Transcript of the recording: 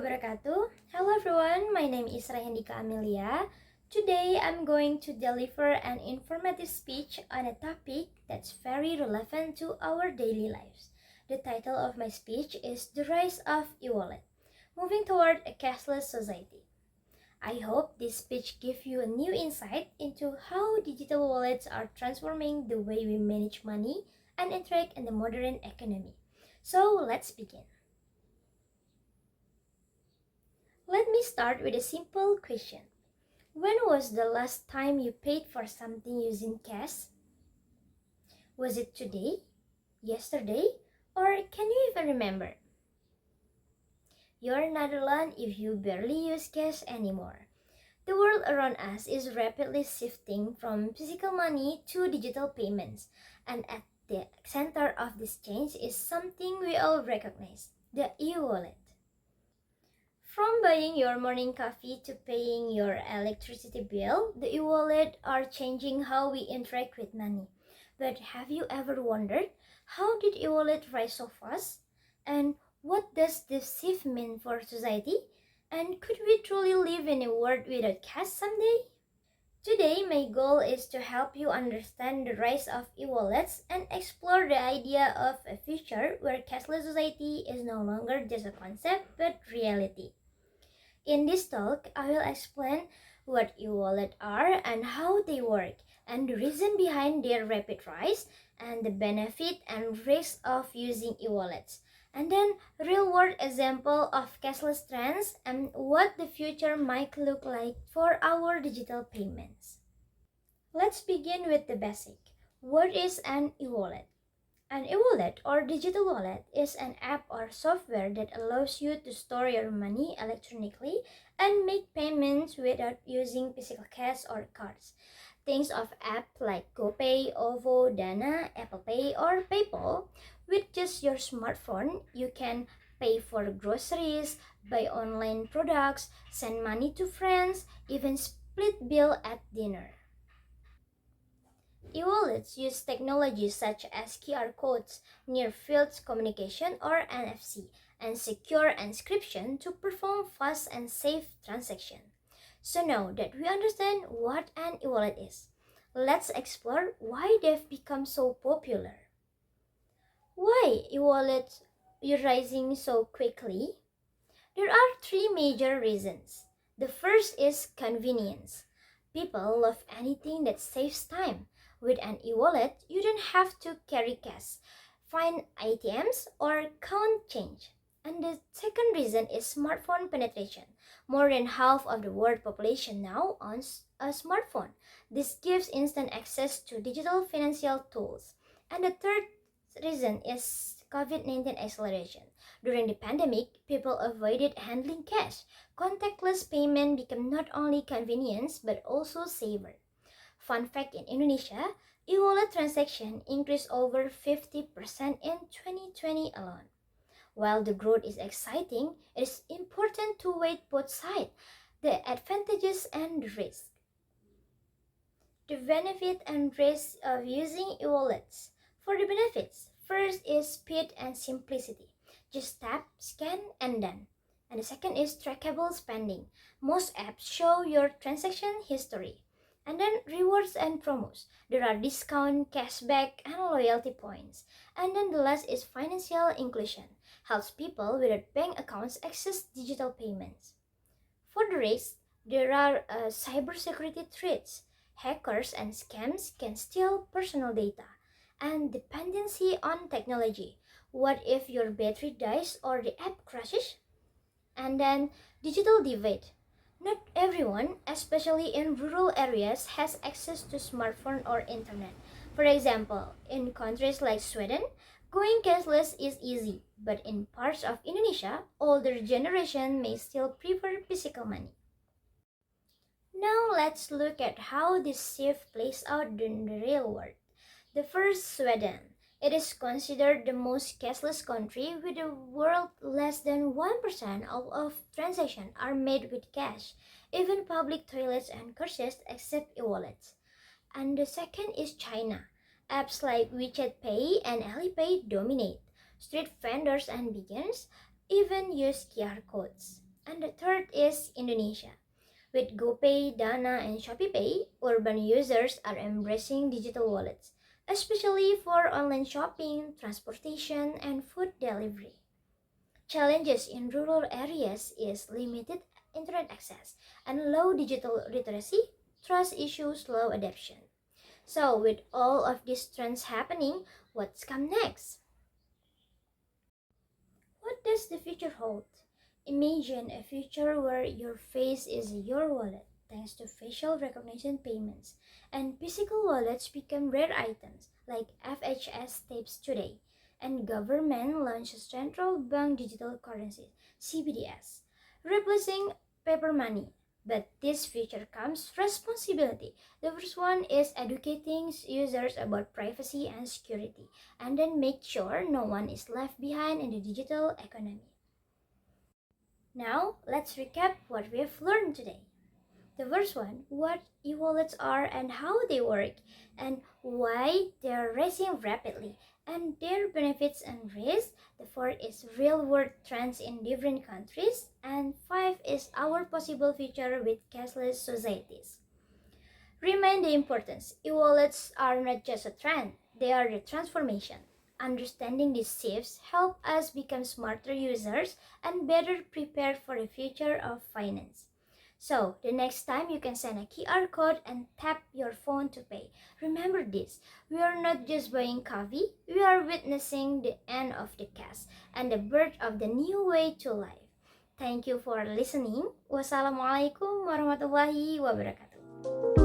wabarakatuh. Hello everyone, my name is Raihandika Amelia. Today I'm going to deliver an informative speech on a topic that's very relevant to our daily lives. The title of my speech is The Rise of E-Wallet, Moving Toward a Cashless Society. I hope this speech gives you a new insight into how digital wallets are transforming the way we manage money and interact in the modern economy. So let's begin. Let me start with a simple question. When was the last time you paid for something using cash? Was it today? Yesterday? Or can you even remember? You're not alone if you barely use cash anymore. The world around us is rapidly shifting from physical money to digital payments, and at the center of this change is something we all recognize, the e-wallet. From buying your morning coffee to paying your electricity bill, the e-wallet are changing how we interact with money. But have you ever wondered, how did e-wallet rise so fast? And what does this shift mean for society? And could we truly live in a world without cash someday? Today, my goal is to help you understand the rise of e-wallets and explore the idea of a future where cashless society is no longer just a concept but reality. In this talk, I will explain what e-wallets are and how they work, and the reason behind their rapid rise, and the benefit and risks of using e-wallets, and then real-world example of cashless trends and what the future might look like for our digital payments. Let's begin with the basic. What is an e-wallet? An e-wallet or digital wallet is an app or software that allows you to store your money electronically and make payments without using physical cash or cards. Think of apps like GoPay, OVO, Dana, Apple Pay, or PayPal. With just your smartphone, you can pay for groceries, buy online products, send money to friends, even split bill at dinner. E-wallets use technologies such as QR codes, near-field communication or NFC, and secure encryption to perform fast and safe transactions. So now that we understand what an e-wallet is, let's explore why they've become so popular. Why e-wallets are rising so quickly? There are three major reasons. The first is convenience. People love anything that saves time. With an e-wallet, you don't have to carry cash, find ATMs, or count change. And the second reason is smartphone penetration. More than half of the world population now owns a smartphone. This gives instant access to digital financial tools. And the third reason is COVID-19 acceleration. During the pandemic, people avoided handling cash. Contactless payment became not only convenience but also safer. Fun fact, in Indonesia, e-wallet transaction increased over 50% in 2020 alone. While the growth is exciting, it is important to weigh both sides, the advantages and the risks. The benefit and risks of using e-wallets. For the benefits, first is speed and simplicity. Just tap, scan, and done. And the second is trackable spending. Most apps show your transaction history. And then rewards and promos. There are discount, cashback, and loyalty points. And then the last is financial inclusion. Helps people without bank accounts access digital payments. For the risk, there are cybersecurity threats. Hackers and scams can steal personal data. And dependency on technology. What if your battery dies or the app crashes? And then digital divide. Not everyone, especially in rural areas, has access to smartphone or internet. For example, in countries like Sweden, going cashless is easy, but in parts of Indonesia, older generation may still prefer physical money. Now let's look at how this shift plays out in the real world. The first, Sweden. It is considered the most cashless country with the world. Less than 1% of transactions are made with cash. Even public toilets and courses accept e-wallets. And the second is China. Apps like WeChat Pay and Alipay dominate. Street vendors and beginners even use QR codes. And the third is Indonesia. With GoPay, Dana, and ShopeePay, urban users are embracing digital wallets, especially for online shopping, transportation, and food delivery. Challenges in rural areas is limited internet access and low digital literacy, trust issues, slow adoption. So, with all of these trends happening, what's come next? What does the future hold? Imagine a future where your face is your wallet, thanks to facial recognition payments, and physical wallets become rare items like FHS tapes today, and government launches central bank digital currency (CBDS), replacing paper money. But this future comes responsibility. The first one is educating users about privacy and security, and then make sure no one is left behind in the digital economy. Now, let's recap what we have learned today. The first one, what e-wallets are and how they work, and why they are rising rapidly, and their benefits and risks. The fourth is real-world trends in different countries, and five is our possible future with cashless societies. Remind the importance. E-wallets are not just a trend, they are the transformation. Understanding these shifts help us become smarter users and better prepared for the future of finance. So, the next time you can send a QR code and tap your phone to pay. Remember this, we are not just buying coffee, we are witnessing the end of the cash and the birth of the new way to life. Thank you for listening. Wassalamualaikum warahmatullahi wabarakatuh.